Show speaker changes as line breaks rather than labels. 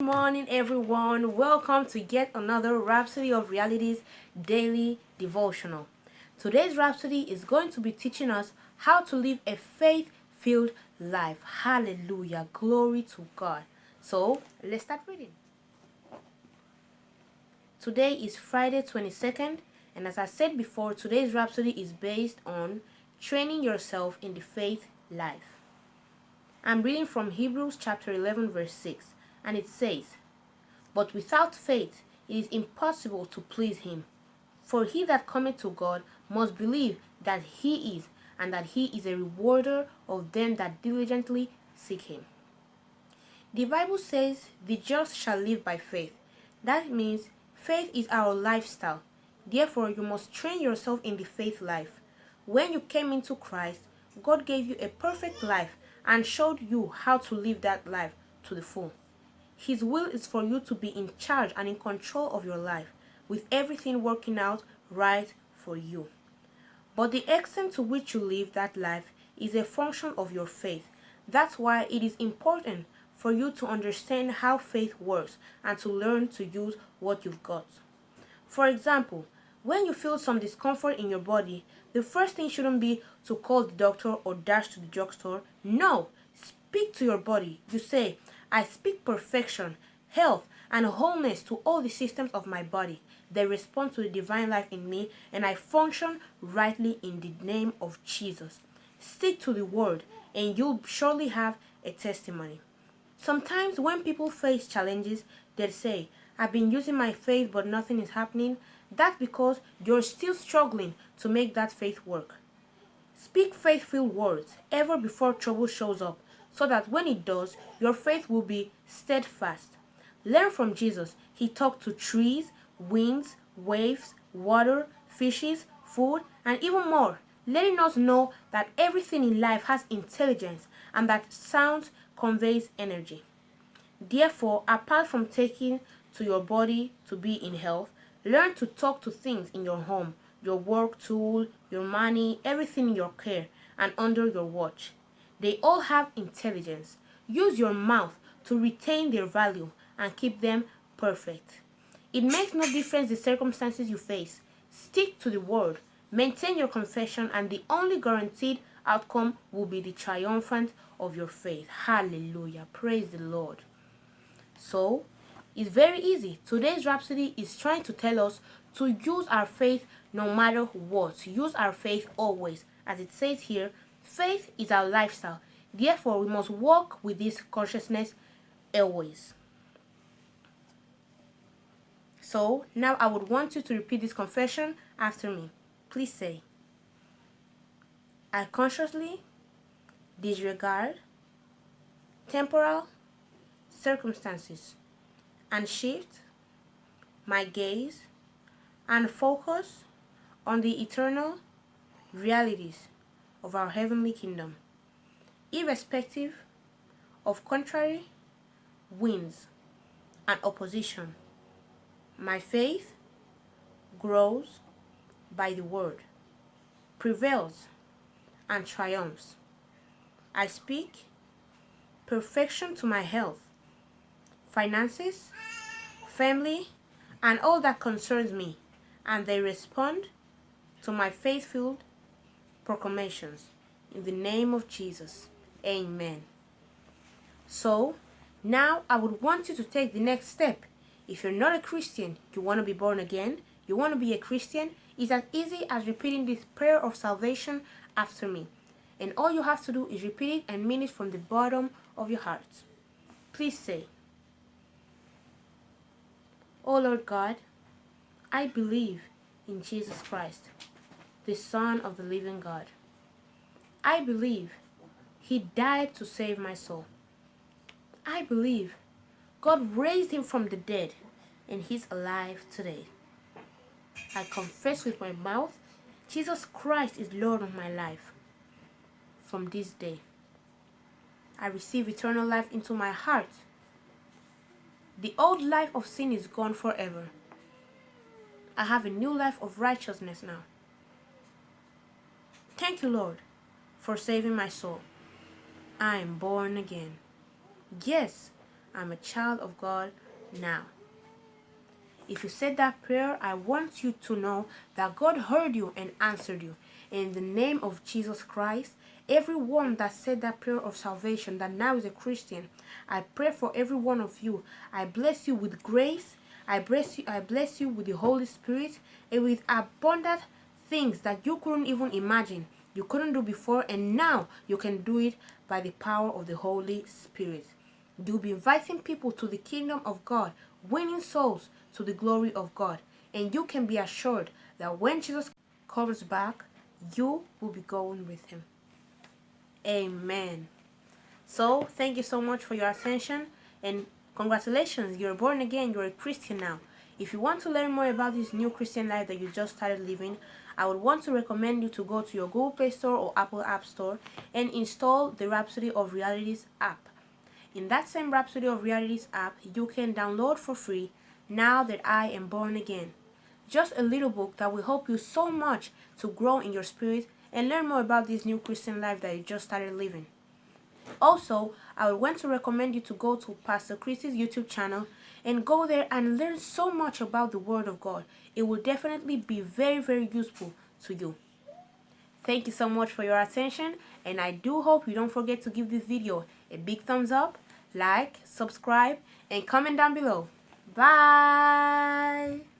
Good morning, everyone. Welcome to yet another Rhapsody of Realities daily devotional. Today's Rhapsody is going to be teaching us how to live a faith filled life. Hallelujah. Glory to God. So, let's start reading. Today is Friday 22nd, and as I said before, today's Rhapsody is based on training yourself in the faith life. I'm reading from Hebrews chapter 11, verse 6, and it says, "But without faith it is impossible to please him. For he that cometh to God must believe that he is, and that he is a rewarder of them that diligently seek him." The Bible says, "The just shall live by faith." That means faith is our lifestyle. Therefore, you must train yourself in the faith life. When you came into Christ, God gave you a perfect life and showed you how to live that life to the full. His will is for you to be in charge and in control of your life, with everything working out right for you. But the extent to which you live that life is a function of your faith. That's why it is important for you to understand how faith works and to learn to use what you've got. For example, when you feel some discomfort in your body, the first thing shouldn't be to call the doctor or dash to the drugstore. No, speak to your body. You say, "I speak perfection, health, and wholeness to all the systems of my body. They respond to the divine life in me, and I function rightly in the name of Jesus." Stick to the word, and you'll surely have a testimony. Sometimes when people face challenges, they say, "I've been using my faith, but nothing is happening." That's because you're still struggling to make that faith work. Speak faith-filled words ever before trouble shows up, so that when it does, your faith will be steadfast. Learn from Jesus. He talked to trees, winds, waves, water, fishes, food, and even more, letting us know that everything in life has intelligence and that sound conveys energy. Therefore, apart from taking to your body to be in health, learn to talk to things in your home, your work tool, your money, everything in your care and under your watch. They all have intelligence. Use your mouth to retain their value and keep them perfect. It makes no difference the circumstances you face. Stick to the word, maintain your confession, and the only guaranteed outcome will be the triumphant of your faith. Hallelujah. Praise the Lord. So, it's very easy. Today's Rhapsody is trying to tell us to use our faith no matter what. Use our faith always. As it says here, faith is our lifestyle. Therefore, we must walk with this consciousness always. So, now I would want you to repeat this confession after me. Please say, "I consciously disregard temporal circumstances and shift my gaze and focus on the eternal realities of our heavenly kingdom, irrespective of contrary winds and opposition. My faith grows by the word, prevails, and triumphs. I speak perfection to my health, finances, family, and all that concerns me, and they respond to my faith-filled proclamations. In the name of Jesus, amen." So, now I would want you to take the next step. If you're not a Christian, you want to be born again, you want to be a Christian, it's as easy as repeating this prayer of salvation after me. And all you have to do is repeat it and mean it from the bottom of your heart. Please say, "Oh Lord God, I believe in Jesus Christ, the Son of the living God. I believe he died to save my soul. I believe God raised him from the dead and he's alive today. I confess with my mouth Jesus Christ is Lord of my life. From this day, I receive eternal life into my heart. The old life of sin is gone forever. I have a new life of righteousness now. Thank you, Lord, for saving my soul. I am born again. Yes, I'm a child of God now. If you said that prayer, I want you to know that God heard you and answered you. In the name of Jesus Christ, everyone that said that prayer of salvation, that now is a Christian, I pray for every one of you. I bless you with grace. I bless you with the Holy Spirit and with abundant things that you couldn't even imagine. You couldn't do before, and now you can do it by the power of the Holy Spirit. You'll be inviting people to the kingdom of God, winning souls to the glory of God. And you can be assured that when Jesus comes back, you will be going with him. Amen. So, thank you so much for your attention, and congratulations, you're born again, you're a Christian now. If you want to learn more about this new Christian life that you just started living, I would want to recommend you to go to your Google Play Store or Apple App Store and install the Rhapsody of Realities app. In that same Rhapsody of Realities app, you can download for free Now That I Am Born Again. Just a little book that will help you so much to grow in your spirit and learn more about this new Christian life that you just started living. Also, I would want to recommend you to go to Pastor Christy's YouTube channel and go there and learn so much about the Word of God. It will definitely be very, very useful to you. Thank you so much for your attention, and I do hope you don't forget to give this video a big thumbs up, like, subscribe, and comment down below. Bye!